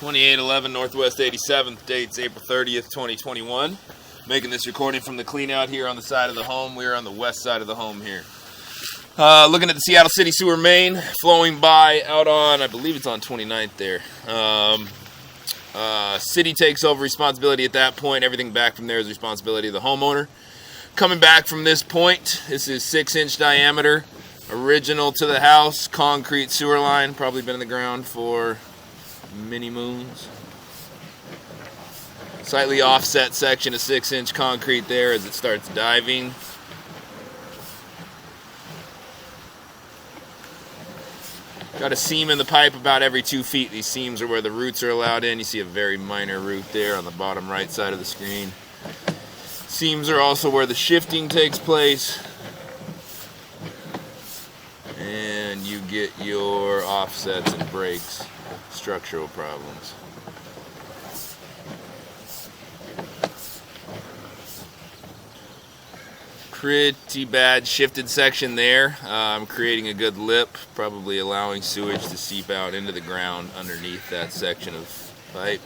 2811 Northwest 87th, date's April 30th, 2021. Making this recording from the clean out here on the side of the home. We are on the west side of the home here. Looking at the Seattle City Sewer main flowing by out on, I believe it's on 29th there. City takes over responsibility at that point. Everything back from there is responsibility of the homeowner. Coming back from this point, this is 6-inch diameter, original to the house, concrete sewer line, probably been in the ground for many moons. Slightly offset section of 6-inch concrete there as it starts diving. Got a seam in the pipe about every 2 feet. These seams are where the roots are allowed in. You see a very minor root there on the bottom right side of the screen. Seams are also where the shifting takes place. And you get your offsets and breaks, structural problems. Pretty bad shifted section there. I'm creating a good lip, probably allowing sewage to seep out into the ground underneath that section of pipe.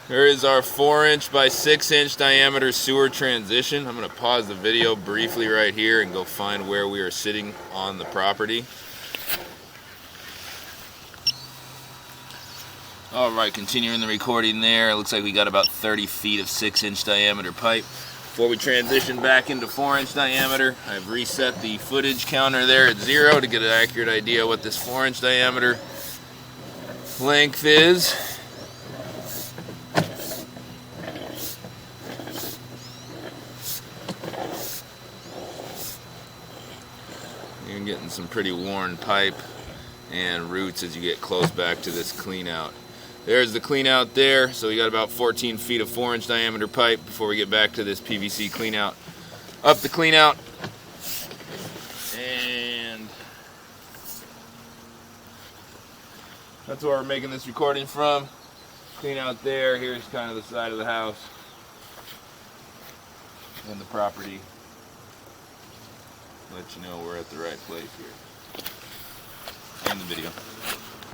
Here is our 4-inch by 6-inch diameter sewer transition. I'm going to pause the video briefly right here and go find where we are sitting on the property. Alright, continuing the recording there. It looks like we got about 30 feet of 6-inch diameter pipe. Before we transition back into 4-inch diameter, I've reset the footage counter there at 0 to get an accurate idea what this 4-inch diameter length is. You're getting some pretty worn pipe and roots as you get close back to this clean out. There's the clean out there, so we got about 14 feet of 4-inch diameter pipe before we get back to this PVC clean out. Up the clean out, and that's where we're making this recording from. Clean out there, here's kind of the side of the house and the property. Let you know we're at the right place here in the video.